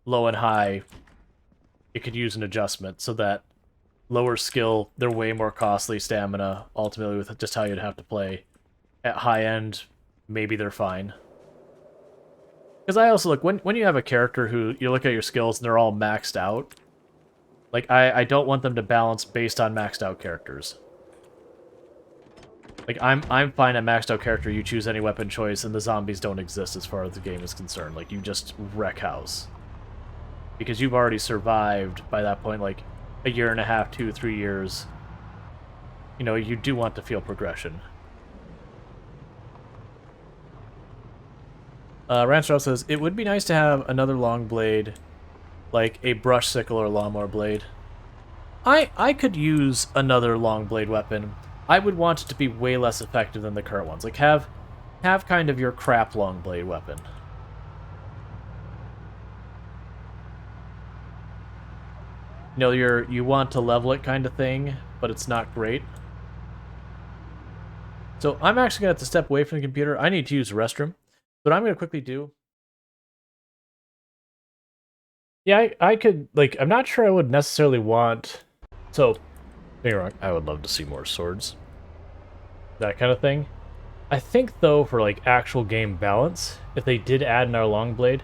low and high, it could use an adjustment so that lower skill, they're way more costly stamina, ultimately with just how you'd have to play. At high end, maybe they're fine. Because I also look, when you have a character who, you look at your skills and they're all maxed out, like, I don't want them to balance based on maxed out characters. Like, I'm fine at maxed out character, you choose any weapon choice, and the zombies don't exist as far as the game is concerned. Like, you just wreck house. Because you've already survived, by that point, like, a year and a half, 2, 3 years. You know, you do want to feel progression. Rancher says, it would be nice to have another long blade, like a brush sickle or lawnmower blade. I could use another long blade weapon. I would want it to be way less effective than the current ones. Like, have kind of your crap long blade weapon. You know, you want to level it kind of thing, but it's not great. So I'm actually going to have to step away from the computer. I need to use the restroom. What I'm going to quickly do... Yeah, I could, like, I'm not sure I would necessarily want... So, don't get me wrong, I would love to see more swords. That kind of thing. I think, though, for, like, actual game balance, if they did add another long blade,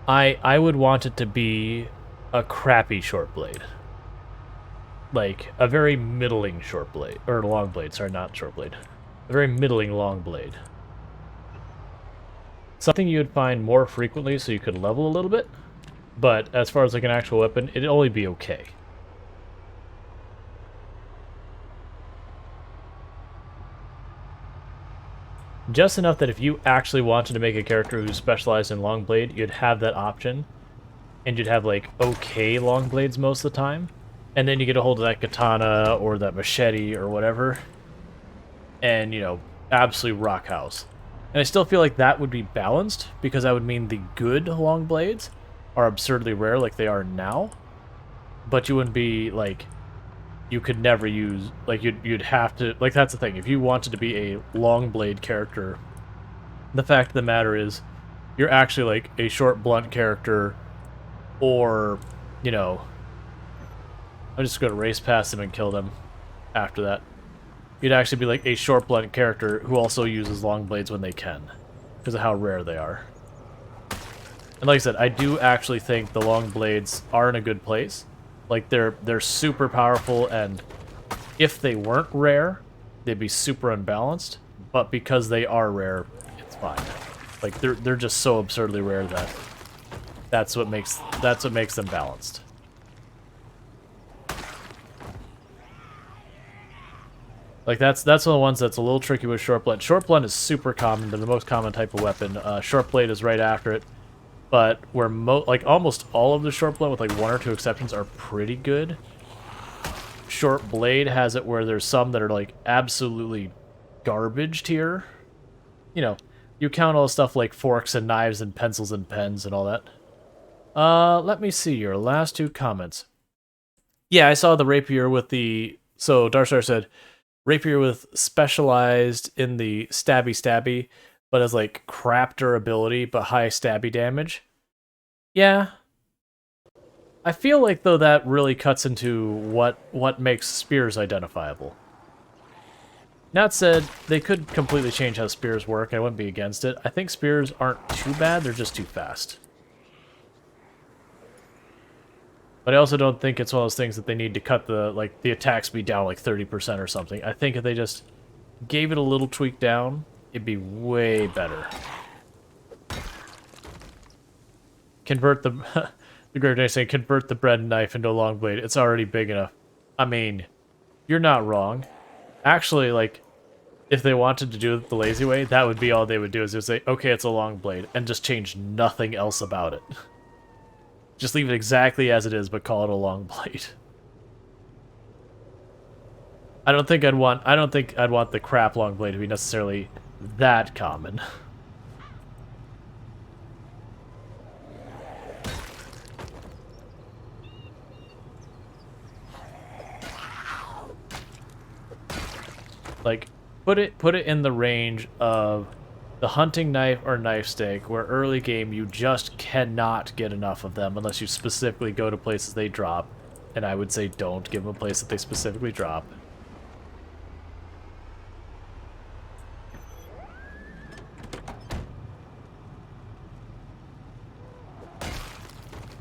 I would want it to be a crappy short blade. Like, a very middling short blade. Or long blade, sorry, not short blade. A very middling long blade. Something you would find more frequently so you could level a little bit. But as far as like an actual weapon, it'd only be okay. Just enough that if you actually wanted to make a character who specialized in long blade, you'd have that option. And you'd have like okay long blades most of the time. And then you get a hold of that katana or that machete or whatever. And, you know, absolutely rock house. And I still feel like that would be balanced, because that would mean the good long blades are absurdly rare like they are now. But you wouldn't be, like, you could never use, like, you'd have to, like, that's the thing. If you wanted to be a long blade character, the fact of the matter is, you're actually, like, a short blunt character, or, you know, I'm just going to race past him and kill them after that. You'd actually be like a short blunt character who also uses long blades when they can, because of how rare they are. And like I said, I do actually think the long blades are in a good place. Like, they're super powerful, and if they weren't rare, they'd be super unbalanced. But because they are rare, it's fine. Like, they're just so absurdly rare that that's what makes them balanced. Like, that's one of the ones that's a little tricky with short blunt. Short blunt is super common. They're the most common type of weapon. Short blade is right after it. But where like almost all of the short blunt, with like 1 or 2 exceptions, are pretty good. Short blade has it where there's some that are like absolutely garbage tier. You know, you count all the stuff like forks and knives and pencils and pens and all that. Let me see your last 2 comments. Yeah, I saw the rapier with the... So, Darstar said, rapier with specialized in the stabby, but has like crap durability but high stabby damage. Yeah. I feel like, though, that really cuts into what makes spears identifiable. That said, they could completely change how spears work. I wouldn't be against it. I think spears aren't too bad, they're just too fast. But I also don't think it's one of those things that they need to cut the attack speed down like 30% or something. I think if they just gave it a little tweak down, it'd be way better. Convert the... the Great Day saying, convert the bread knife into a long blade. It's already big enough. I mean, you're not wrong. Actually, like, if they wanted to do it the lazy way, that would be all they would do, is just say, okay, it's a long blade, and just change nothing else about it. Just leave it exactly as it is, but call it a long blade. I don't think I'd want the crap long blade to be necessarily that common. Like, put it in the range of the hunting knife or knife stick, where early game you just cannot get enough of them unless you specifically go to places they drop. And I would say don't give them a place that they specifically drop.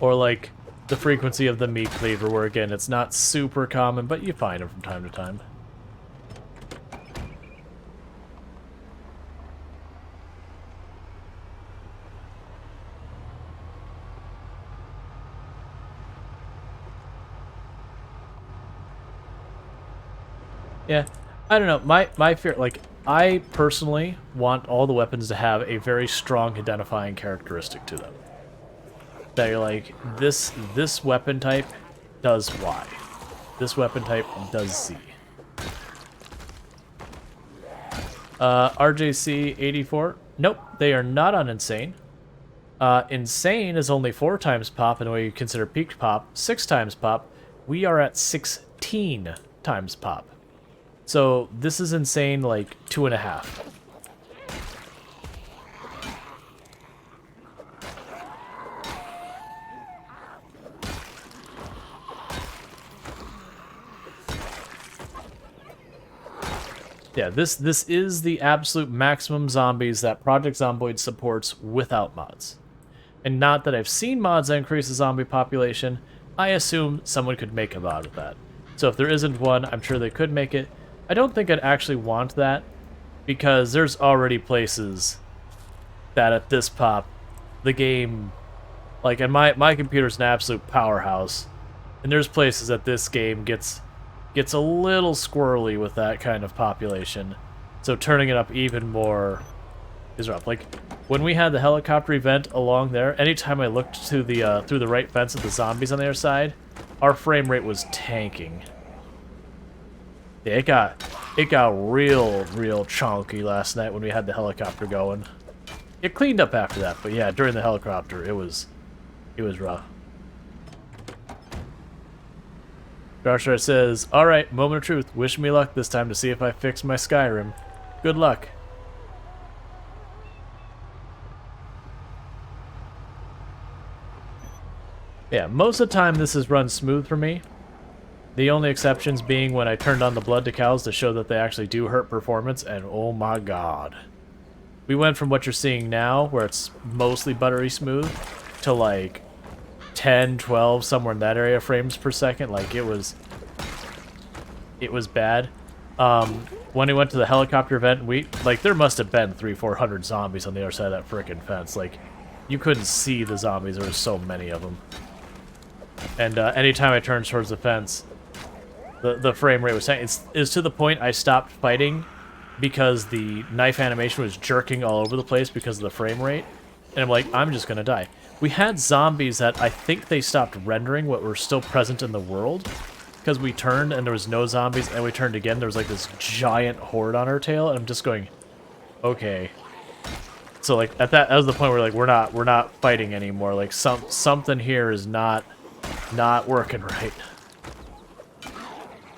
Or like the frequency of the meat cleaver, where again it's not super common, but you find them from time to time. Yeah, I don't know. My fear, like, I personally want all the weapons to have a very strong identifying characteristic to them. That you're like, this weapon type does Y. This weapon type does Z. RJC 84. Nope, they are not on Insane. Insane is only 4 times pop, and when you consider peaked pop, 6 times pop. We are at 16 times pop. So this is Insane, like 2.5. Yeah, this is the absolute maximum zombies that Project Zomboid supports without mods. And not that I've seen mods that increase the zombie population, I assume someone could make a mod with that. So if there isn't one, I'm sure they could make it. I don't think I'd actually want that, because there's already places that at this pop, the game, like, and my computer's an absolute powerhouse, and there's places that this game gets a little squirrely with that kind of population, so turning it up even more is rough. Like, when we had the helicopter event along there, anytime I looked to the through the right fence at the zombies on the other side, our frame rate was tanking. Yeah, it got real chunky last night when we had the helicopter going. It cleaned up after that, but yeah, during the helicopter, it was rough. Joshua says, "Alright, moment of truth. Wish me luck this time to see if I fix my Skyrim. Good luck." Yeah, most of the time this has run smooth for me. The only exceptions being when I turned on the blood decals to show that they actually do hurt performance, and oh my god. We went from what you're seeing now, where it's mostly buttery smooth, to like 10, 12, somewhere in that area frames per second. Like, it was bad. When we went to the helicopter event, there must have been 300-400 zombies on the other side of that frickin' fence. Like, you couldn't see the zombies, there were so many of them. And anytime I turned towards the fence, the frame rate was saying it's to the point I stopped fighting because the knife animation was jerking all over the place because of the frame rate. And I'm like, I'm just gonna die. We had zombies that I think they stopped rendering what were still present in the world, because we turned and there was no zombies, and we turned again, there was like this giant horde on our tail, and I'm just going, okay. So like that was the point where like we're not fighting anymore. Like something here is not working right.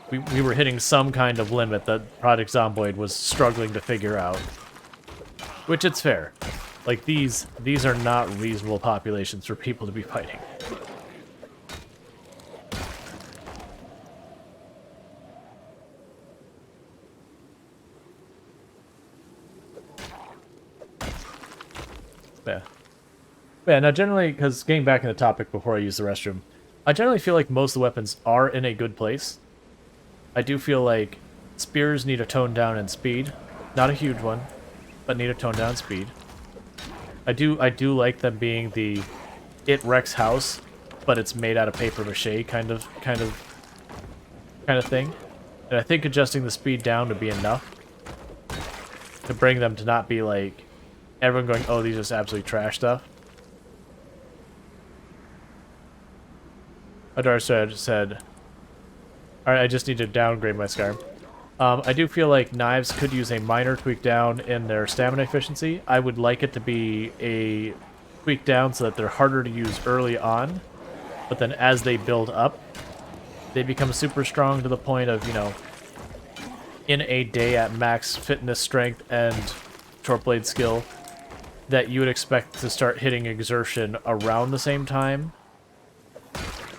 We were hitting some kind of limit that Project Zomboid was struggling to figure out. Which, it's fair. Like, these are not reasonable populations for people to be fighting. Yeah. Yeah, now generally, because getting back in the topic before I use the restroom, I generally feel like most of the weapons are in a good place. I do feel like spears need a tone down in speed. Not a huge one, but need a tone down in speed. I do like them being the it wrecks house, but it's made out of paper mache kind of thing. And I think adjusting the speed down would be enough to bring them to not be like everyone going, oh, these are just absolutely trash stuff. Adar said, alright, I just need to downgrade my Skyrim. I do feel like knives could use a minor tweak down in their stamina efficiency. I would like it to be a tweak down so that they're harder to use early on, but then as they build up, they become super strong to the point of, you know, in a day at max fitness, strength, and short blade skill, that you would expect to start hitting exertion around the same time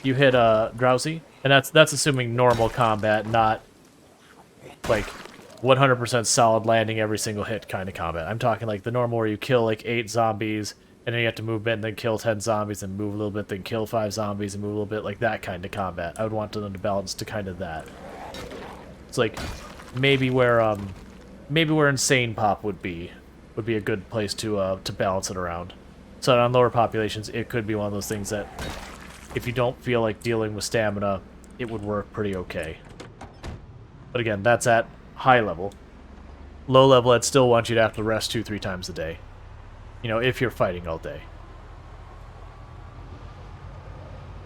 you hit drowsy, and that's assuming normal combat, not like 100% solid landing every single hit kind of combat. I'm talking like the normal where you kill like 8 zombies, and then you have to move a bit, and then kill 10 zombies, and move a little bit, then kill 5 zombies, and move a little bit, like that kind of combat. I would want them to balance to kind of that. It's like maybe where Insane Pop would be a good place to balance it around. So on lower populations, it could be one of those things that if you don't feel like dealing with stamina, it would work pretty okay. But again, that's at high level. Low level, I'd still want you to have to rest 2-3 times a day. You know, if you're fighting all day.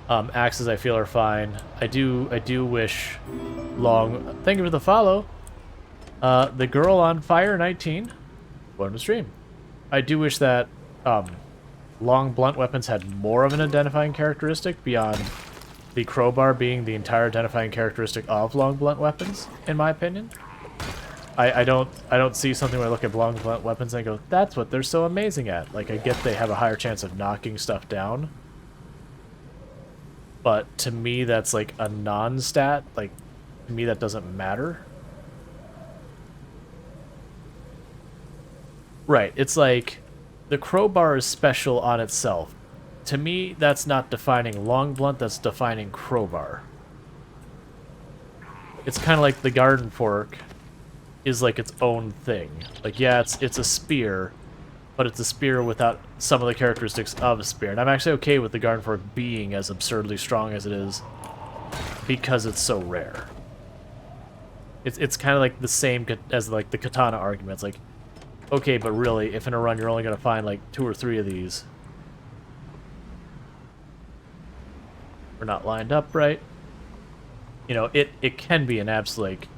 Axes I feel are fine. I do wish long... Thank you for the follow. The Girl on Fire 19. Welcome to stream. I do wish that long blunt weapons had more of an identifying characteristic beyond the crowbar being the entire identifying characteristic of long blunt weapons, in my opinion. I don't see something where I look at long blunt weapons and I go, that's what they're so amazing at. Like, I get they have a higher chance of knocking stuff down. But to me, that's like a non-stat. Like, to me, that doesn't matter. Right, it's like the crowbar is special on itself. To me, that's not defining long blunt, that's defining crowbar. It's kind of like the garden fork is like its own thing. Like, yeah, it's a spear, but it's a spear without some of the characteristics of a spear. And I'm actually okay with the garden fork being as absurdly strong as it is because it's so rare. It's kind of like the same as like the katana argument. It's like, okay, but really, if in a run you're only going to find like 2 or 3 of these, we're not lined up right. You know, it can be an absolute, like,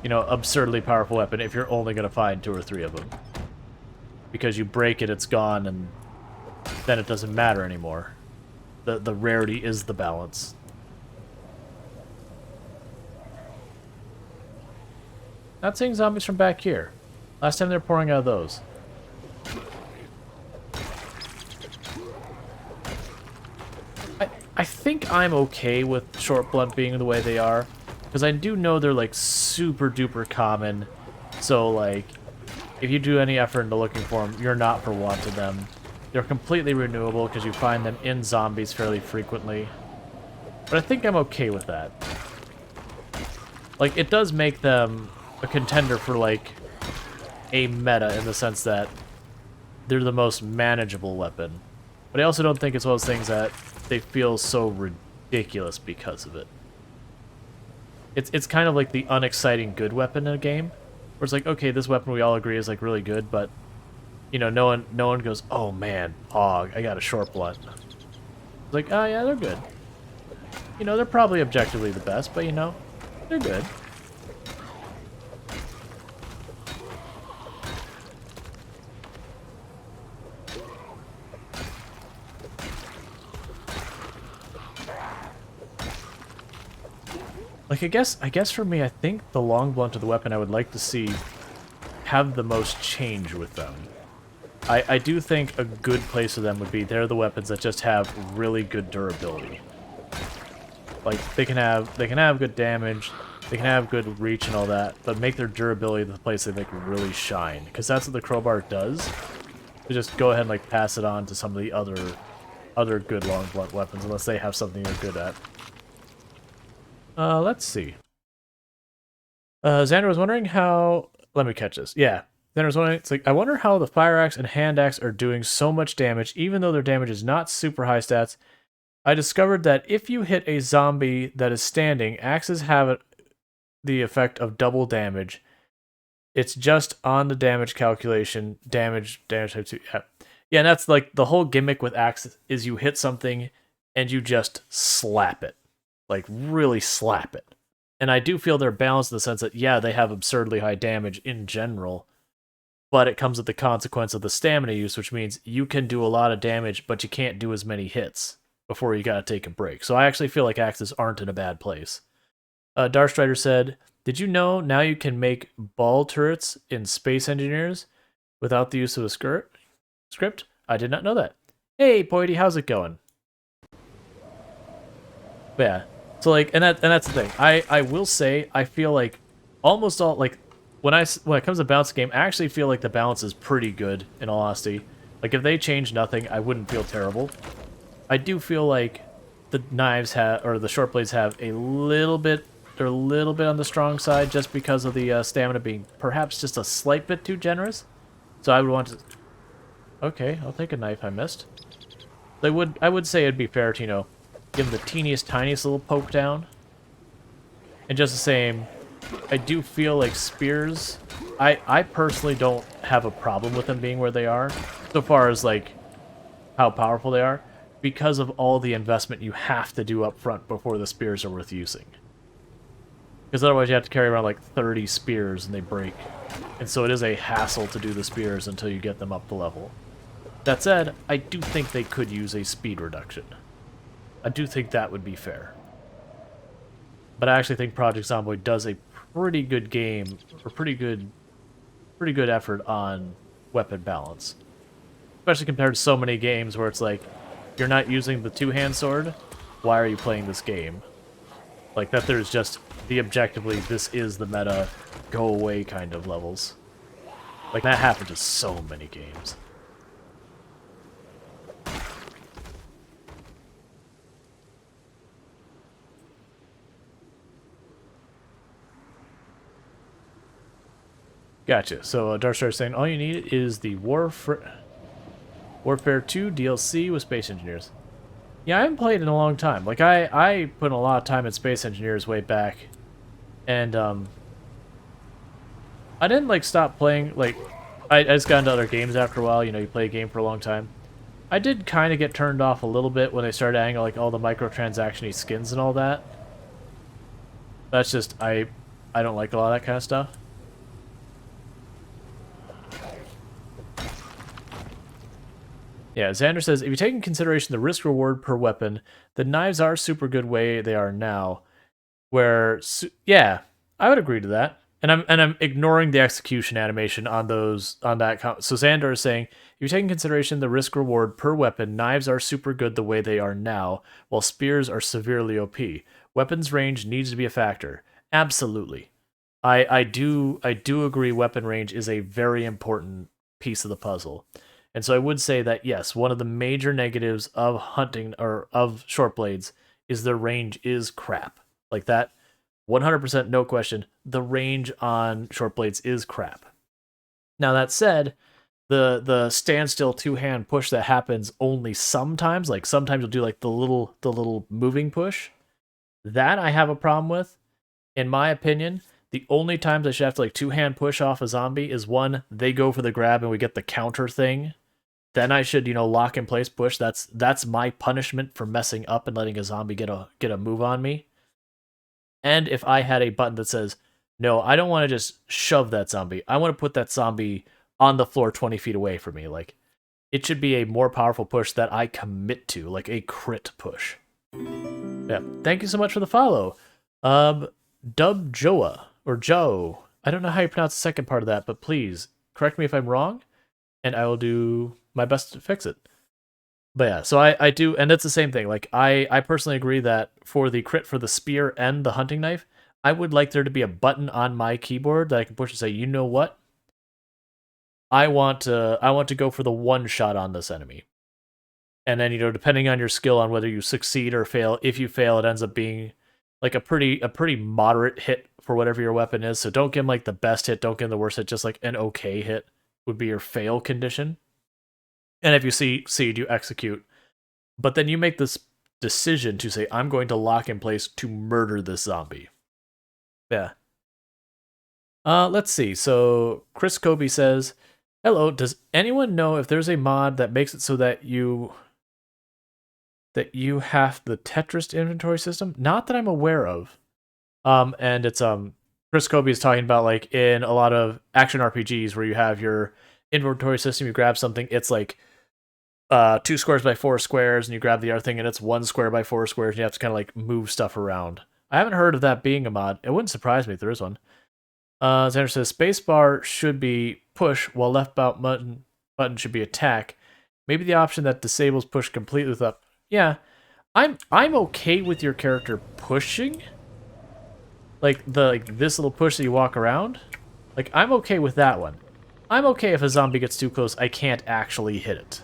you know, absurdly powerful weapon if you're only going to find 2 or 3 of them. Because you break it, it's gone, and then it doesn't matter anymore. The rarity is the balance. Not seeing zombies from back here. Last time they were pouring out of those. I think I'm okay with short blunt being the way they are. Because I do know they're like super duper common. So like, if you do any effort into looking for them, you're not for wanting them. They're completely renewable because you find them in zombies fairly frequently. But I think I'm okay with that. Like, it does make them a contender for like a meta in the sense that they're the most manageable weapon. But I also don't think it's one of those things that they feel so ridiculous because of it. It's kind of like the unexciting good weapon in a game, where it's like, okay, this weapon we all agree is like really good, but you know, no one goes, oh man, I got a short blunt. It's like, oh yeah, they're good. You know, they're probably objectively the best, but you know, they're good. Like, I guess for me, I think the long blunt of the weapon I would like to see have the most change with them. I do think a good place for them would be they're the weapons that just have really good durability. Like, they can have good damage, they can have good reach and all that, but make their durability the place they like really shine. Because that's what the crowbar does. To just go ahead and like pass it on to some of the other good long blunt weapons, unless they have something they're good at. Let's see. Xander was wondering how... Let me catch this. Yeah. Xander was wondering... It's like, I wonder how the fire axe and hand axe are doing so much damage, even though their damage is not super high stats. I discovered that if you hit a zombie that is standing, axes have the effect of double damage. It's just on the damage calculation. Damage type 2. Yeah, and that's like the whole gimmick with axes is you hit something and you just slap it. Like, really slap it. And I do feel they're balanced in the sense that, yeah, they have absurdly high damage in general, but it comes with the consequence of the stamina use, which means you can do a lot of damage, but you can't do as many hits before you gotta take a break. So I actually feel like axes aren't in a bad place. Darstrider said, Did you know now you can make ball turrets in Space Engineers without the use of a script? I did not know that. Hey, Poity, how's it going? But yeah, so like, and that's the thing. I will say I feel like almost all like when it comes to balance game, I actually feel like the balance is pretty good. In all honesty, like if they change nothing, I wouldn't feel terrible. I do feel like the knives have or the short blades have a little bit. They're a little bit on the strong side just because of the stamina being perhaps just a slight bit too generous. So I would want to. Okay, I'll take a knife I missed. I would say it'd be fair to, you know, give them the teeniest, tiniest little poke down. And just the same, I do feel like spears, I personally don't have a problem with them being where they are, so far as, like, how powerful they are, because of all the investment you have to do up front before the spears are worth using. Because otherwise you have to carry around, like, 30 spears and they break. And so it is a hassle to do the spears until you get them up to level. That said, I do think they could use a speed reduction. I do think that would be fair. But I actually think Project Zomboid does a pretty good game, or pretty good effort on weapon balance. Especially compared to so many games where it's like, you're not using the two-hand sword, why are you playing this game? Like, that there's just the objectively, this is the meta, go away kind of levels. Like, that happens to so many games. Gotcha. So Darkstar is saying all you need is the Warfare 2 DLC with Space Engineers. Yeah, I haven't played in a long time. Like I put in a lot of time in Space Engineers way back, and I didn't like stop playing. Like I just got into other games after a while. You know, you play a game for a long time. I did kind of get turned off a little bit when they started adding like all the microtransaction-y skins and all that. That's just I don't like a lot of that kind of stuff. Yeah, Xander says, if you take in consideration the risk-reward per weapon, the knives are super good way they are now. Where, yeah, I would agree to that. And I'm ignoring the execution animation on that. So Xander is saying, if you take in consideration the risk-reward per weapon, knives are super good the way they are now, while spears are severely OP. Weapons range needs to be a factor. Absolutely. I do agree weapon range is a very important piece of the puzzle. And so I would say that, yes, one of the major negatives of hunting, or of short blades, is their range is crap. Like that, 100% no question, the range on short blades is crap. Now that said, the standstill two-hand push that happens only sometimes, like sometimes you'll do like the little moving push, that I have a problem with. In my opinion, the only times I should have to like two-hand push off a zombie is one, they go for the grab and we get the counter thing. Then I should, you know, lock in place push. That's my punishment for messing up and letting a zombie get a move on me. And if I had a button that says, no, I don't want to just shove that zombie. I want to put that zombie on the floor 20 feet away from me. Like, it should be a more powerful push that I commit to, like a crit push. Yeah, thank you so much for the follow. Dub Joa, or Joe. I don't know how you pronounce the second part of that, but please correct me if I'm wrong, and I will do my best to fix it. But yeah, so I do, and it's the same thing. Like, I personally agree that for the crit for the spear and the hunting knife, I would like there to be a button on my keyboard that I can push and say, you know what? I want to go for the one shot on this enemy. And then, you know, depending on your skill on whether you succeed or fail, if you fail, it ends up being like a pretty moderate hit for whatever your weapon is. So don't give him like the best hit, don't give him the worst hit, just like an okay hit would be your fail condition. And if you succeed, you execute. But then you make this decision to say, I'm going to lock in place to murder this zombie. Yeah. Let's see. So Chris Kobe says, hello, does anyone know if there's a mod that makes it so that you have the Tetris inventory system? Not that I'm aware of. And it's Chris Kobe is talking about like in a lot of action RPGs where you have your inventory system, you grab something, it's like 2 squares by 4 squares, and you grab the other thing, and it's 1 square by 4 squares, and you have to kind of like move stuff around. I haven't heard of that being a mod. It wouldn't surprise me if there is one. Xander says spacebar should be push, while left button should be attack. Maybe the option that disables push completely with up. Yeah, I'm okay with your character pushing. Like this little push that you walk around. Like I'm okay with that one. I'm okay if a zombie gets too close, I can't actually hit it.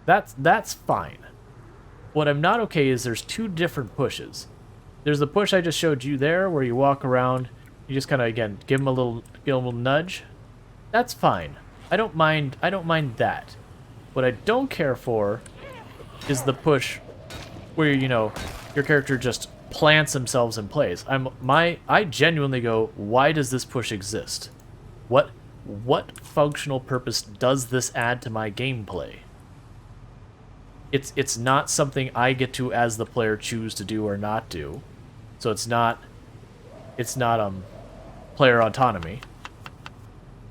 That's fine. What I'm not okay is there's two different pushes. There's the push I just showed you there, where you walk around, you just kind of again give him a little nudge. That's fine. I don't mind that. What I don't care for is the push where your character just plants themselves in place. I genuinely go, why does this push exist? What functional purpose does this add to my gameplay? It's not something I get to as the player choose to do or not do. So it's not player autonomy.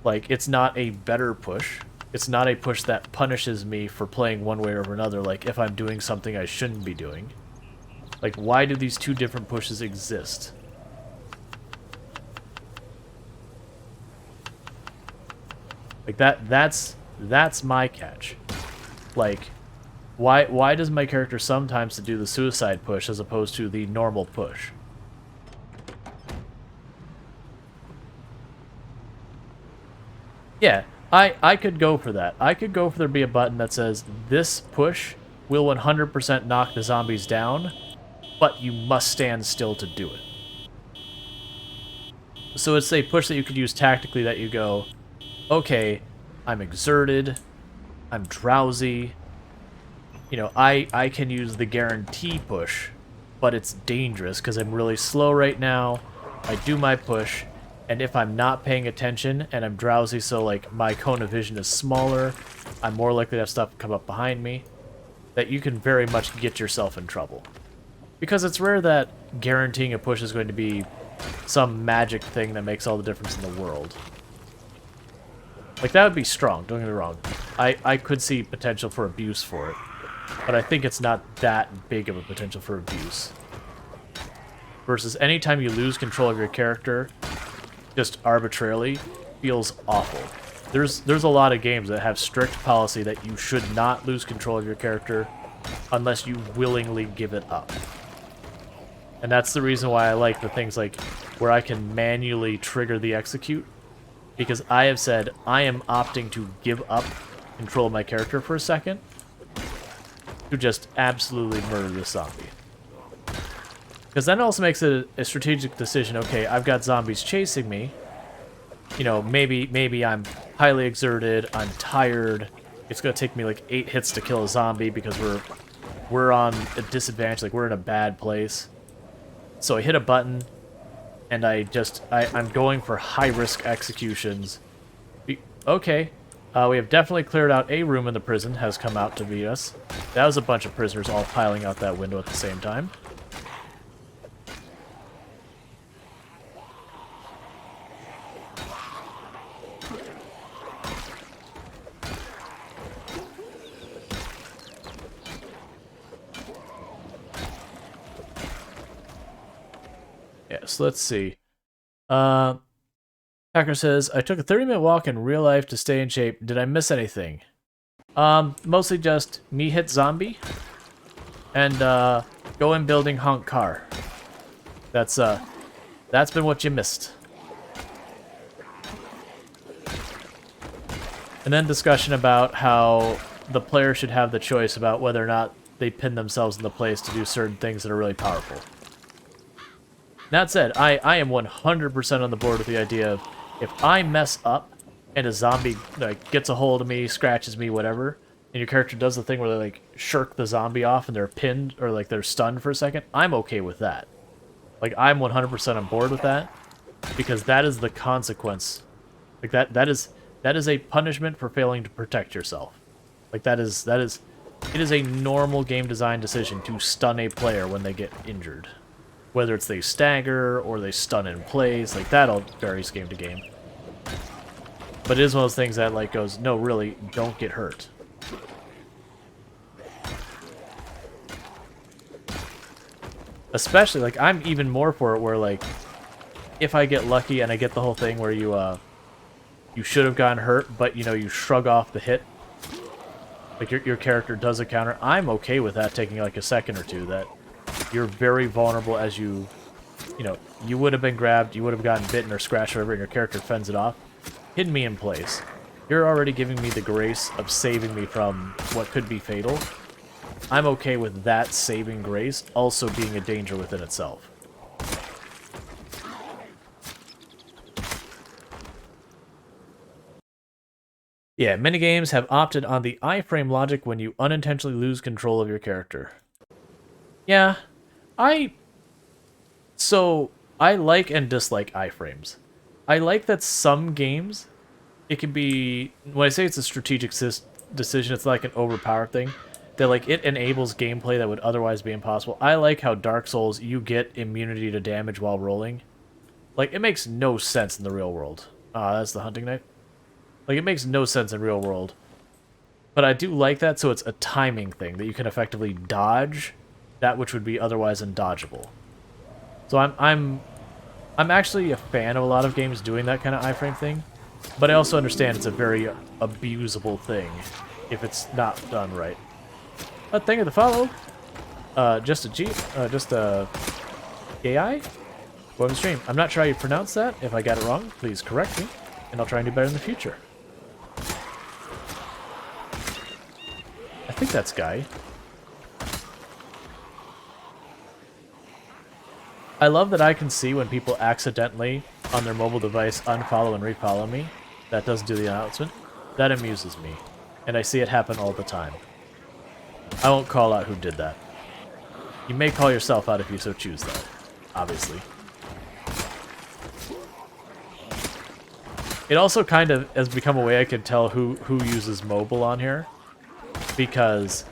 Like it's not a better push. It's not a push that punishes me for playing one way or another, like if I'm doing something I shouldn't be doing. Like, why do these two different pushes exist? Like, that's my catch. Like, why does my character sometimes do the suicide push as opposed to the normal push? Yeah. I could go for that. I could go for there to be a button that says, this push will 100% knock the zombies down, but you must stand still to do it. So it's a push that you could use tactically that you go, okay, I'm exerted, I'm drowsy, I can use the guarantee push, but it's dangerous because I'm really slow right now. I do my push, and if I'm not paying attention and I'm drowsy, so like my cone of vision is smaller, I'm more likely to have stuff come up behind me, that you can very much get yourself in trouble. Because it's rare that guaranteeing a push is going to be some magic thing that makes all the difference in the world. Like, that would be strong, don't get me wrong. I could see potential for abuse for it, but I think it's not that big of a potential for abuse. Versus anytime you lose control of your character, just arbitrarily, feels awful. There's a lot of games that have strict policy that you should not lose control of your character unless you willingly give it up. And that's the reason why I like the things like where I can manually trigger the execute, because I have said I am opting to give up control of my character for a second to just absolutely murder this zombie. Because that also makes it a strategic decision. Okay, I've got zombies chasing me. Maybe I'm highly exerted, I'm tired. It's gonna take me like 8 hits to kill a zombie because we're on a disadvantage, like we're in a bad place. So I hit a button, and I'm going for high-risk executions. Okay, we have definitely cleared out a room in the prison, has come out to meet us. That was a bunch of prisoners all piling out that window at the same time. So let's see. Packer says, I took a 30-minute walk in real life to stay in shape. Did I miss anything? Mostly just me hit zombie and go in building honk car. That's been what you missed. And then discussion about how the player should have the choice about whether or not they pin themselves in the place to do certain things that are really powerful. That said, I am 100% on the board with the idea of if I mess up and a zombie like gets a hold of me, scratches me, whatever, and your character does the thing where they like shirk the zombie off and they're pinned or like they're stunned for a second, I'm okay with that. Like I'm 100% on board with that because that is the consequence. Like that is a punishment for failing to protect yourself. Like it is a normal game design decision to stun a player when they get injured. Whether it's they stagger or they stun in place, like that all varies game to game. But it is one of those things that like goes, no, really, don't get hurt. Especially, like, I'm even more for it where, like, if I get lucky and I get the whole thing where you should have gotten hurt, but, you know, you shrug off the hit. Like, your character does a counter. I'm okay with that taking, like, a second or two. That you're very vulnerable as you know, you would have been grabbed, you would have gotten bitten or scratched or whatever, and your character fends it off. Hitting me in place. You're already giving me the grace of saving me from what could be fatal. I'm okay with that saving grace also being a danger within itself. Yeah, minigames have opted on the iframe logic when you unintentionally lose control of your character. Yeah, So, I like and dislike iframes. I like that some games, it can be... When I say it's a strategic decision, it's like an overpowered thing. That, like, it enables gameplay that would otherwise be impossible. I like how Dark Souls, you get immunity to damage while rolling. Like, it makes no sense in the real world. Ah, that's the hunting knife. Like, it makes no sense in real world. But I do like that, so it's a timing thing, that you can effectively dodge that which would be otherwise undodgeable. So I'm actually a fan of a lot of games doing that kind of iframe thing, but I also understand it's a very abusable thing if it's not done right. Thank you to follow. Just a AI? Welcome to stream. I'm not sure how you pronounce that. If I got it wrong, please correct me, and I'll try and do better in the future. I think that's Guy. I love that I can see when people accidentally, on their mobile device, unfollow and refollow me. That doesn't do the announcement. That amuses me. And I see it happen all the time. I won't call out who did that. You may call yourself out if you so choose, though. Obviously. It also kind of has become a way I can tell who uses mobile on here. Because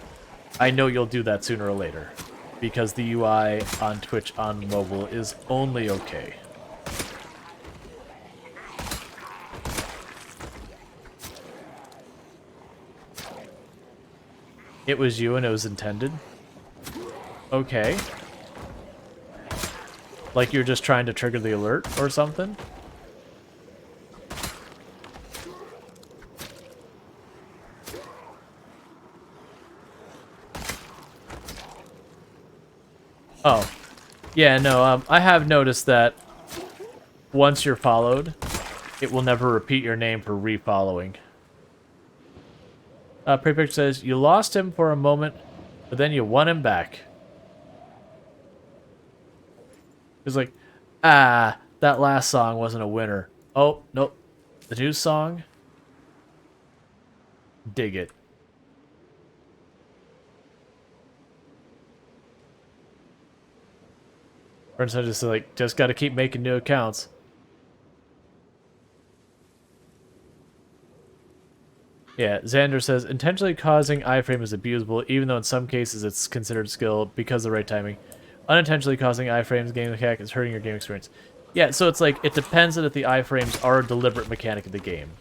I know you'll do that sooner or later. Because the UI on Twitch on mobile is only okay. It was you and it was intended? Okay. Like you're just trying to trigger the alert or something? Oh. Yeah, no, I have noticed that once you're followed, it will never repeat your name for refollowing. Prepicture says, you lost him for a moment, but then you won him back. It's like, that last song wasn't a winner. Oh, nope. The new song? Dig it. Or instead just like, just gotta keep making new accounts. Yeah, Xander says, intentionally causing iframe is abusable, even though in some cases it's considered skill because of the right timing. Unintentionally causing iframes game mechanic is hurting your game experience. Yeah, so it's like, it depends on if the iframes are a deliberate mechanic of the game.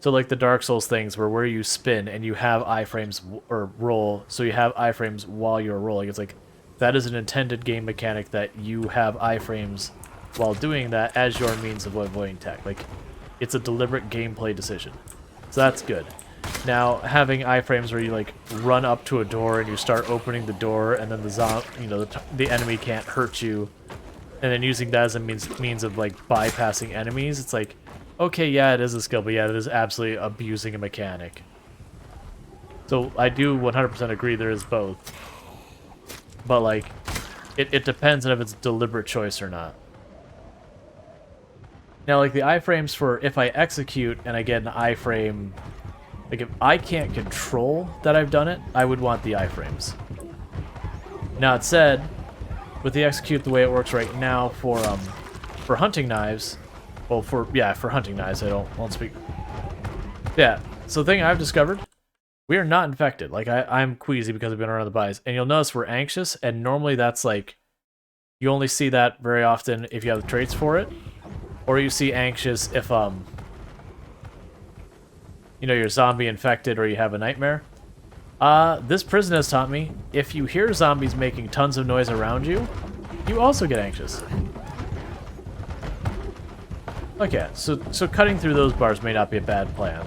So like the Dark Souls things where you spin and you have iframes or roll, so you have iframes while you're rolling. It's like, that is an intended game mechanic that you have iframes while doing that as your means of avoiding tech. Like, it's a deliberate gameplay decision. So that's good. Now, having iframes where you like run up to a door and you start opening the door, and then the enemy can't hurt you, and then using that as a means of like bypassing enemies, it's like, okay, yeah, it is a skill, but yeah, it is absolutely abusing a mechanic. So I do 100% agree there is both, but like, it depends on if it's a deliberate choice or not. Now, like the iframes for if I execute and I get an iframe. Like, if I can't control that I've done it, I would want the iframes. Now, it said, with the execute the way it works right now for hunting knives, well, for hunting knives, I won't speak. Yeah, so the thing I've discovered, we are not infected. Like, I'm queasy because I've been around the buys, and you'll notice we're anxious, and normally that's like, you only see that very often if you have the traits for it, or you see anxious if, you know, you're zombie infected or you have a nightmare. This prison has taught me, if you hear zombies making tons of noise around you, You also get anxious. Okay, so cutting through those bars may not be a bad plan.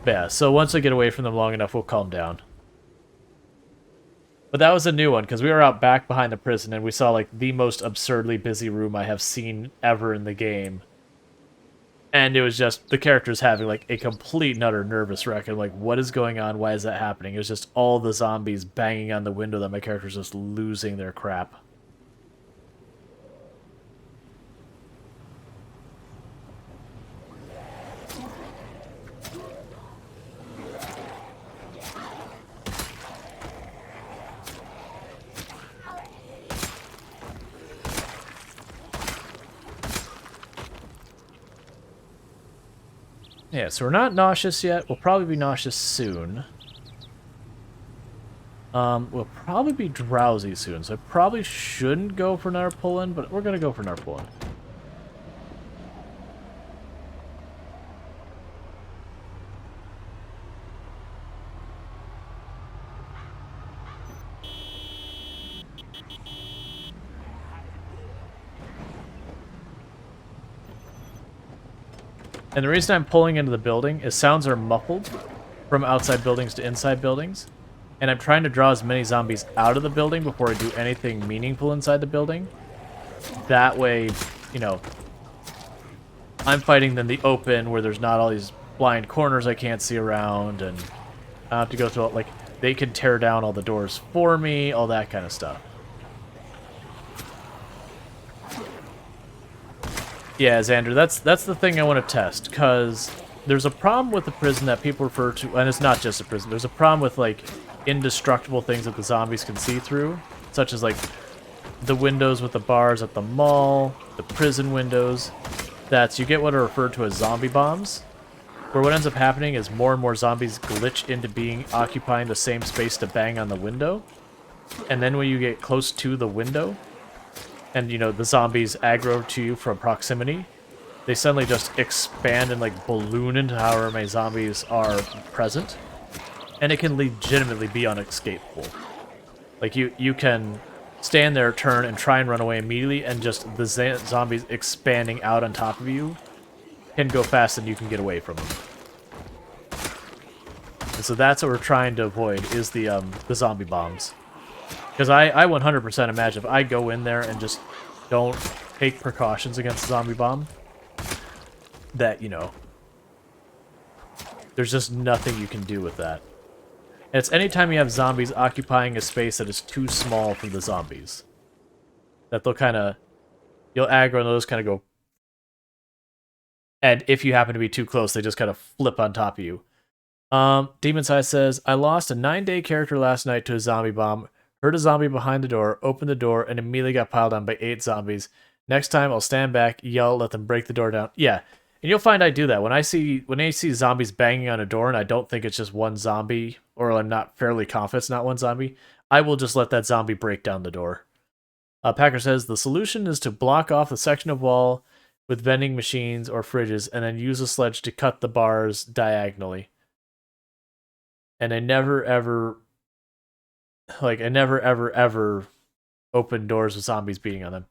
But yeah, so once I get away from them long enough, we'll calm down. But that was a new one, because we were out back behind the prison, and we saw, like, the most absurdly busy room I have seen ever in the game. And it was just, the characters having, like, a complete and utter nervous wreck. And, like, what is going on? Why is that happening? It was just all the zombies banging on the window that my character's just losing their crap. Yeah, so we're not nauseous yet. We'll probably be nauseous soon. We'll probably be drowsy soon, so I probably shouldn't go for Narpulin, but we're gonna go for Narpulin. And the reason I'm pulling into the building is sounds are muffled from outside buildings to inside buildings. And I'm trying to draw as many zombies out of the building before I do anything meaningful inside the building. That way, you know, I'm fighting in the open where there's not all these blind corners I can't see around, and I have to go through it. Like, they can tear down all the doors for me, all that kind of stuff. Yeah, Xander, that's the thing I want to test, because there's a problem with the prison that people refer to, and it's not just a prison, there's a problem with, like, indestructible things that the zombies can see through, such as, like, the windows with the bars at the mall, the prison windows. You get what are referred to as zombie bombs, where what ends up happening is more and more zombies glitch into occupying the same space to bang on the window, and then when you get close to the window, and, you know, the zombies aggro to you from proximity, they suddenly just expand and, like, balloon into however many zombies are present. And it can legitimately be unescapable. Like, you can stand there, turn, and try and run away immediately, and just the zombies expanding out on top of you can go fast and you can get away from them. And so that's what we're trying to avoid, is the zombie bombs. Because I 100% imagine if I go in there and just don't take precautions against the zombie bomb, that, you know, there's just nothing you can do with that. And it's anytime you have zombies occupying a space that is too small for the zombies, that they'll kind of, you'll aggro and they'll just kind of go, and if you happen to be too close, they just kind of flip on top of you. Demon Size says, I lost a 9-day character last night to a zombie bomb. Heard a zombie behind the door, opened the door, and immediately got piled on by 8 zombies. Next time, I'll stand back, yell, let them break the door down. Yeah, and you'll find I do that. When I see zombies banging on a door and I don't think it's just one zombie, or I'm not fairly confident it's not one zombie, I will just let that zombie break down the door. Packer says, the solution is to block off the section of wall with vending machines or fridges, and then use a sledge to cut the bars diagonally. And I never, ever open doors with zombies beating on them.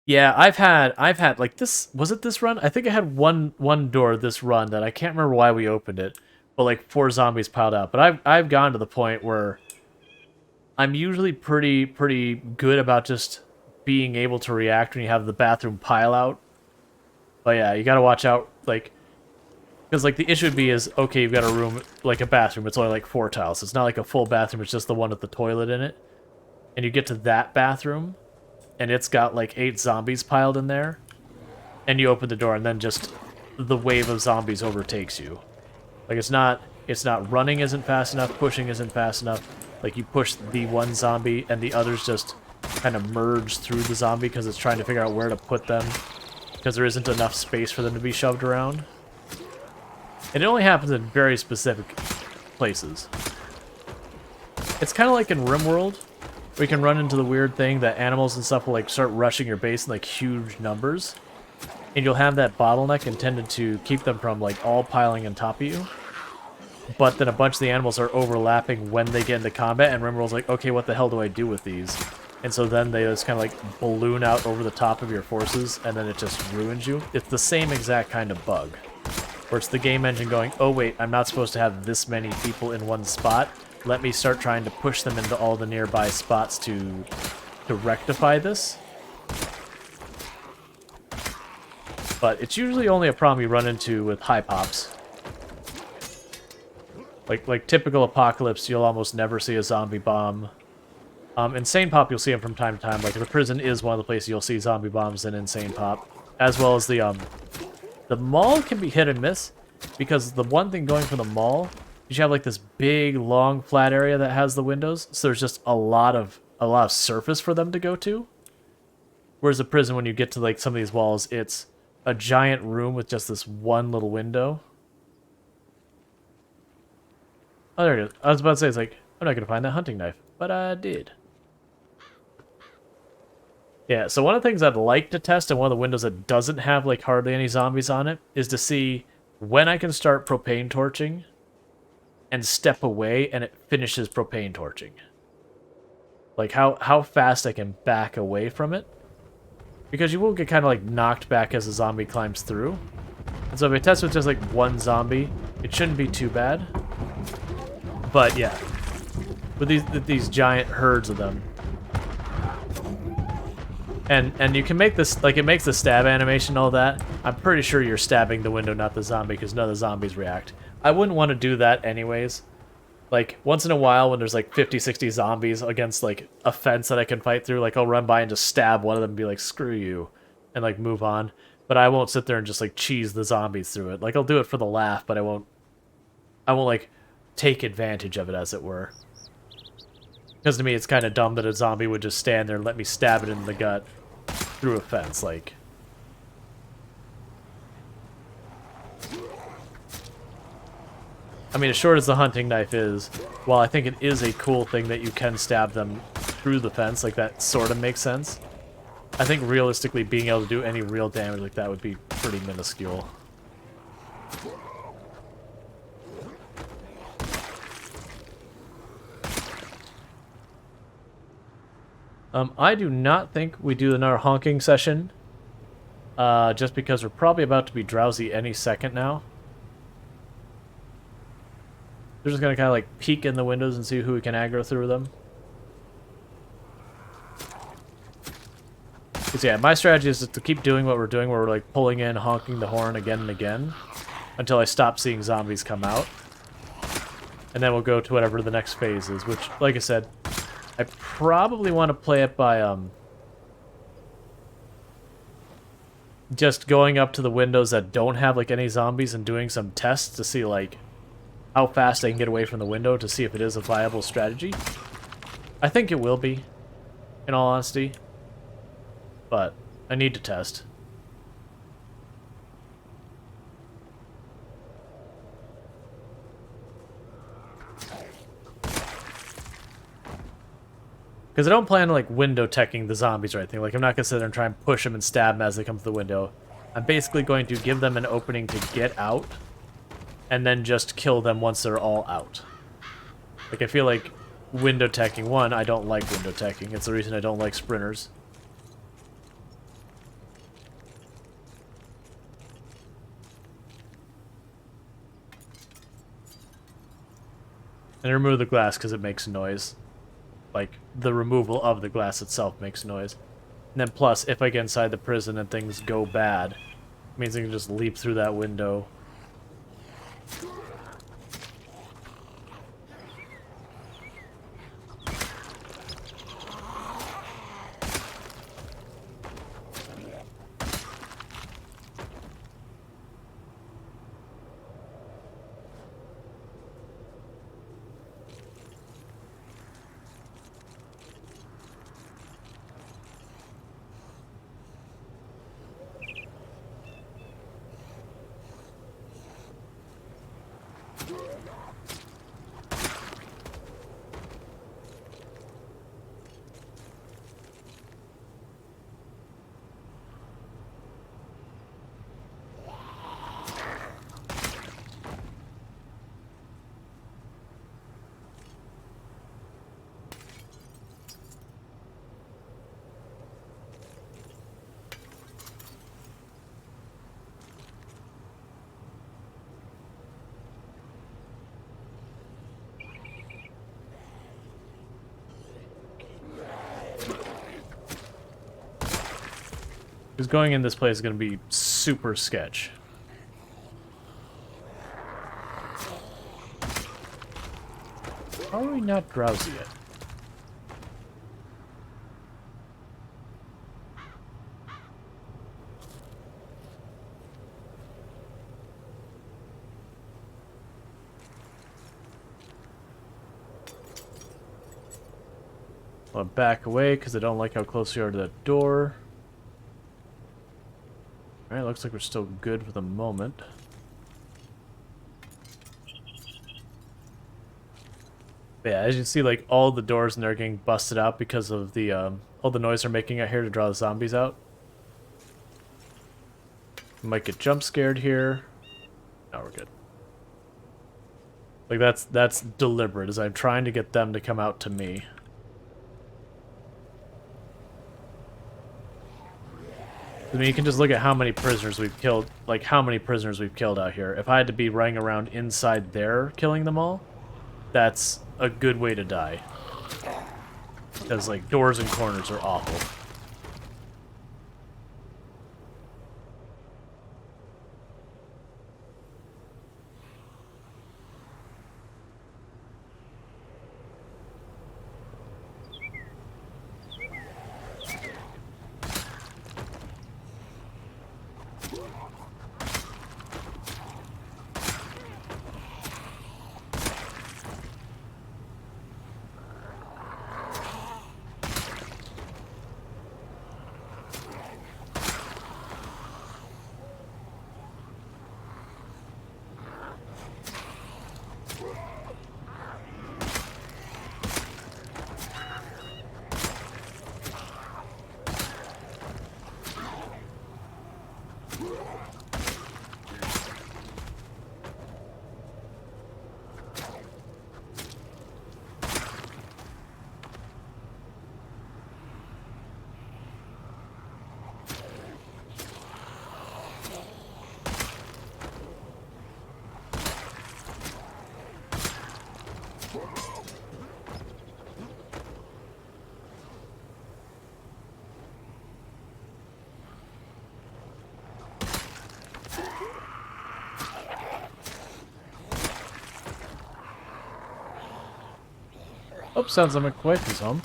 Yeah, I've had like this, was it this run? I think I had one door this run that I can't remember why we opened it, but like 4 zombies piled out. But I've gone to the point where I'm usually pretty good about just being able to react when you have the bathroom pile out. But yeah, you gotta watch out, like, because, like, the issue would be is, okay, you've got a room, like a bathroom, it's only, like, 4 tiles. It's not like a full bathroom, it's just the one with the toilet in it. And you get to that bathroom, and it's got, like, 8 zombies piled in there. And you open the door, and then just the wave of zombies overtakes you. Like, it's not running isn't fast enough, pushing isn't fast enough. Like, you push the one zombie, and the others just kind of merge through the zombie because it's trying to figure out where to put them, because there isn't enough space for them to be shoved around. And it only happens in very specific places. It's kind of like in RimWorld, where you can run into the weird thing that animals and stuff will, like, start rushing your base in, like, huge numbers. And you'll have that bottleneck intended to keep them from, like, all piling on top of you. But then a bunch of the animals are overlapping when they get into combat, and RimWorld's like, okay, what the hell do I do with these? And so then they just kind of like balloon out over the top of your forces, and then it just ruins you. It's the same exact kind of bug, where it's the game engine going, oh wait, I'm not supposed to have this many people in one spot. Let me start trying to push them into all the nearby spots to rectify this. But it's usually only a problem you run into with high pops. Like typical Apocalypse, you'll almost never see a zombie bomb. Insane Pop, you'll see them from time to time. Like, the prison is one of the places you'll see zombie bombs in Insane Pop. As well as the mall can be hit and miss, because the one thing going for the mall is you have, like, this big, long, flat area that has the windows, so there's just a lot of surface for them to go to. Whereas the prison, when you get to, like, some of these walls, it's a giant room with just this one little window. Oh, there it is. I was about to say, it's like, I'm not going to find that hunting knife, but I did. Yeah, so one of the things I'd like to test in one of the windows that doesn't have, like, hardly any zombies on it is to see when I can start propane torching and step away and it finishes propane torching. Like, how fast I can back away from it. Because you will get kind of, like, knocked back as a zombie climbs through. And so if I test with just, like, one zombie, it shouldn't be too bad. But, yeah. With these giant herds of them. And you can make this, like, it makes the stab animation and all that. I'm pretty sure you're stabbing the window, not the zombie, because none of the zombies react. I wouldn't want to do that anyways. Like, once in a while when there's, like, 50, 60 zombies against, like, a fence that I can fight through, like, I'll run by and just stab one of them and be like, screw you, and, like, move on. But I won't sit there and just, like, cheese the zombies through it. Like, I'll do it for the laugh, but I won't, like, take advantage of it, as it were. Because to me, it's kind of dumb that a zombie would just stand there and let me stab it in the gut through a fence, like. I mean, as short as the hunting knife is, while I think it is a cool thing that you can stab them through the fence, like, that sort of makes sense. I think realistically being able to do any real damage like that would be pretty minuscule. I do not think we do another honking session, just because we're probably about to be drowsy any second now. We're just gonna kind of like peek in the windows and see who we can aggro through them. Because yeah, my strategy is to keep doing what we're doing, where we're like pulling in, honking the horn again and again, until I stop seeing zombies come out. And then we'll go to whatever the next phase is, which, like I said, I probably want to play it by, just going up to the windows that don't have, like, any zombies and doing some tests to see, like, how fast I can get away from the window to see if it is a viable strategy. I think it will be, in all honesty. But I need to test. Because I don't plan on, like, window teching the zombies or anything. Like, I'm not going to sit there and try and push them and stab them as they come to the window. I'm basically going to give them an opening to get out, and then just kill them once they're all out. Like, I feel like window teching, one, I don't like window teching. It's the reason I don't like sprinters. And remove the glass because it makes noise. Like, the removal of the glass itself makes noise. And then plus, if I get inside the prison and things go bad, it means I can just leap through that window. Because going in this place is going to be super sketch. How are we not drowsy yet? I'll back away because I don't like how close we are to that door. Alright, looks like we're still good for the moment. But yeah, as you can see, like, all the doors in there are getting busted out because of the, all the noise they're making out here to draw the zombies out. We might get jump scared here. No, we're good. Like, that's deliberate, as I'm trying to get them to come out to me. I mean, you can just look at how many prisoners we've killed, like, how many prisoners we've killed out here. If I had to be running around inside there killing them all, that's a good way to die. Because, like, doors and corners are awful. Oh, sounds like my wife is home.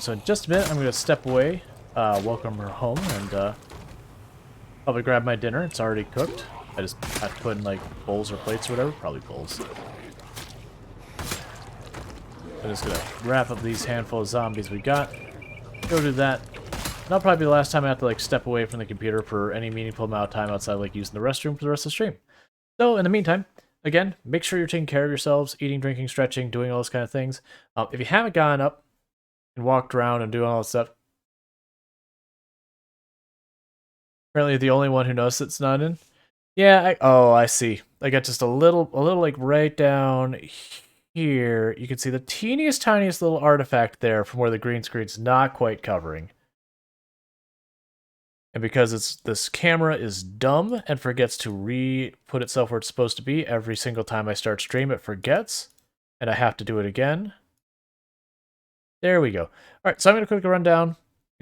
So in just a minute, I'm going to step away, welcome her home, and probably grab my dinner. It's already cooked. I just have to put in, like, bowls or plates or whatever. Probably bowls. I'm just going to wrap up these handful of zombies we got. Go do that. That'll probably be the last time I have to, like, step away from the computer for any meaningful amount of time outside, like, using the restroom for the rest of the stream. So, in the meantime, again, make sure you're taking care of yourselves, eating, drinking, stretching, doing all those kind of things. If you haven't gone up and walked around and doing all that stuff, apparently the only one who knows it's not in. Yeah, oh, I see. I got just a little, like, right down here. You can see the teeniest, tiniest little artifact there from where the green screen's not quite covering. And because this camera is dumb and forgets to re-put itself where it's supposed to be every single time I start stream, it forgets. And I have to do it again. There we go. All right, so I'm going to quickly run down,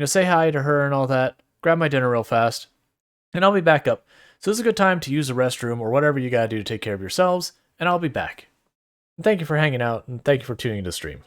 say hi to her and all that, grab my dinner real fast, and I'll be back up. So this is a good time to use the restroom or whatever you got to do to take care of yourselves, and I'll be back. And thank you for hanging out, and thank you for tuning into the stream.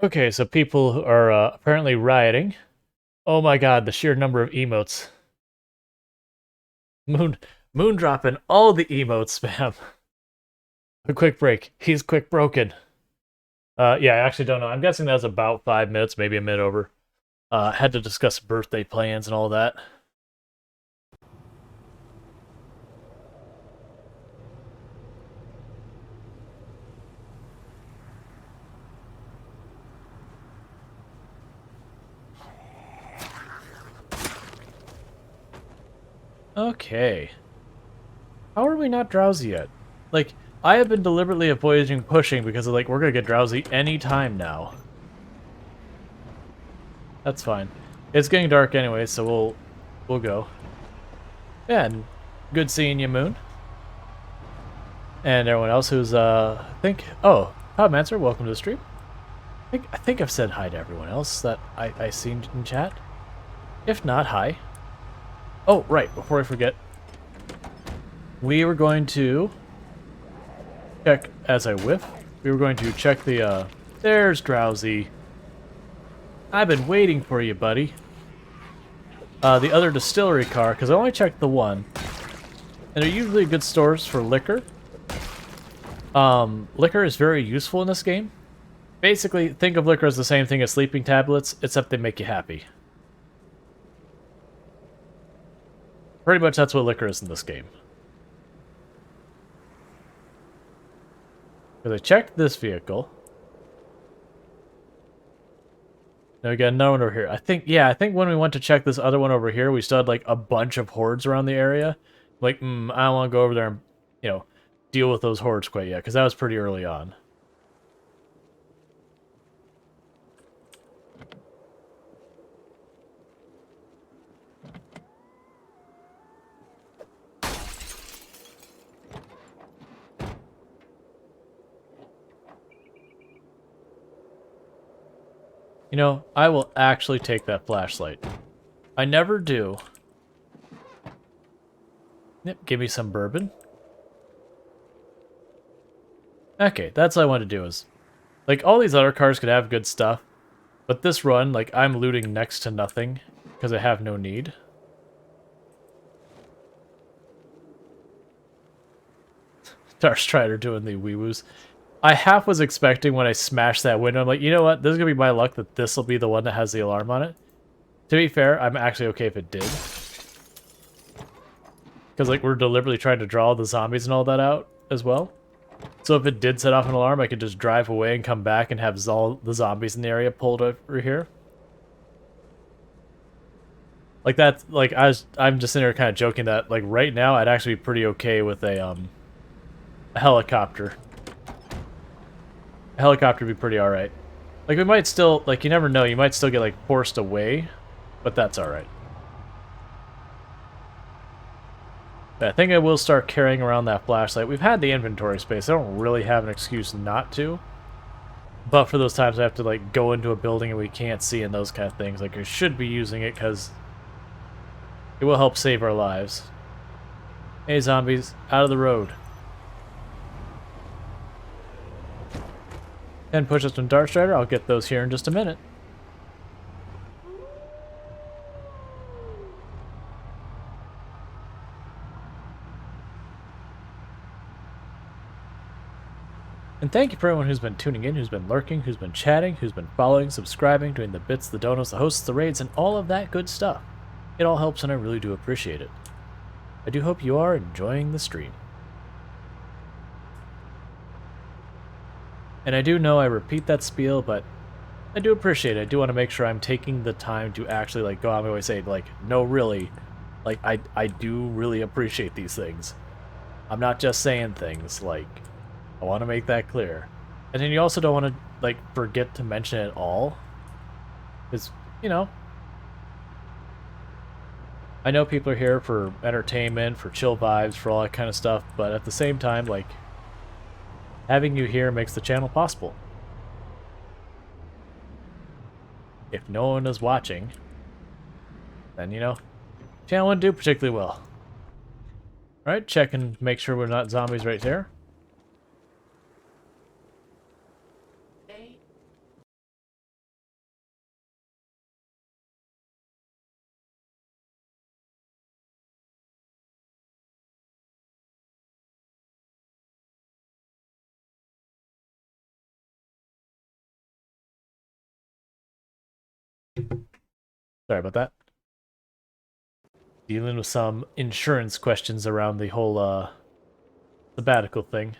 Okay, so people are apparently rioting. Oh my god, the sheer number of emotes. Moon dropping all the emotes, spam. A quick break. He's quick broken. Yeah, I actually don't know. I'm guessing that was about 5 minutes, maybe a minute over. Had to discuss birthday plans and all that. Okay. How are we not drowsy yet? Like, I have been deliberately avoiding pushing because of, like, we're gonna get drowsy any time now. That's fine. It's getting dark anyway, so we'll go. Yeah, and good seeing you, Moon. And everyone else who's I think Podmancer, welcome to the stream. I think I've said hi to everyone else that I seen in chat. If not, hi. Oh, right, before I forget. We were going to check as I whiff. We were going to check the there's Drowsy. I've been waiting for you, buddy. The other distillery car, because I only checked the one. And they're usually good stores for liquor. Liquor is very useful in this game. Basically, think of liquor as the same thing as sleeping tablets, except they make you happy. Pretty much that's what liquor is in this game. Because I checked this vehicle. Now we got another one over here. I think when we went to check this other one over here, we still had like a bunch of hordes around the area. Like, I don't want to go over there and, deal with those hordes quite yet, because that was pretty early on. You know, I will actually take that flashlight. I never do. Yep, give me some bourbon. Okay, that's all I want to do is... Like, all these other cars could have good stuff, but this run, like, I'm looting next to nothing, because I have no need. Darkstrider doing the wee-woos. I half was expecting when I smashed that window, I'm like, you know what, this is going to be my luck that this will be the one that has the alarm on it. To be fair, I'm actually okay if it did. Because, like, we're deliberately trying to draw the zombies and all that out as well. So if it did set off an alarm, I could just drive away and come back and have all the zombies in the area pulled over here. Like that, like I'm just sitting there kind of joking that, like, right now I'd actually be pretty okay with a helicopter. A helicopter would be pretty alright. Like, we might still, like, you never know, you might still get, like, forced away, but that's alright. I think I will start carrying around that flashlight. We've had the inventory space. I don't really have an excuse not to. But for those times I have to, like, go into a building and we can't see and those kind of things, like, I should be using it because it will help save our lives. Hey, zombies, out of the road. And push us from Darkstrider. I'll get those here in just a minute. And thank you for everyone who's been tuning in, who's been lurking, who's been chatting, who's been following, subscribing, doing the bits, the donuts, the hosts, the raids, and all of that good stuff. It all helps and I really do appreciate it. I do hope you are enjoying the stream. And I do know I repeat that spiel, but I do appreciate it. I do want to make sure I'm taking the time to actually, like, go out of my way and say, like, no, really, like, I do really appreciate these things. I'm not just saying things, like, I want to make that clear. And then you also don't want to, like, forget to mention it all. Because, you know, I know people are here for entertainment, for chill vibes, for all that kind of stuff, but at the same time, like, having you here makes the channel possible. If no one is watching, then, you know, channel wouldn't do particularly well. Alright, check and make sure we're not zombies right there. Sorry about that. Dealing with some insurance questions around the whole sabbatical thing.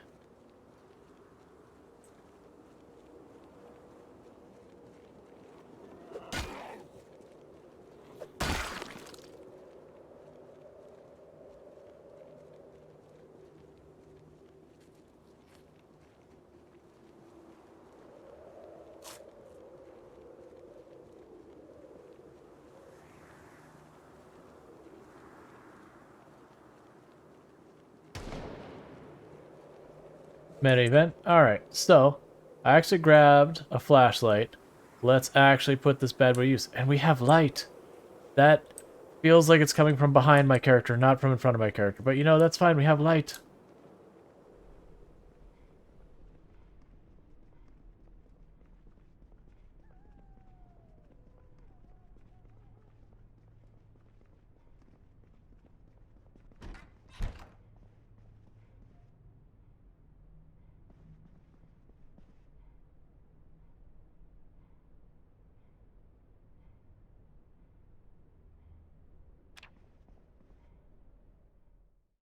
Meta event. Alright, so I actually grabbed a flashlight. Let's actually put this bad boy to use. And we have light. That feels like it's coming from behind my character, not from in front of my character. But you know, that's fine. We have light.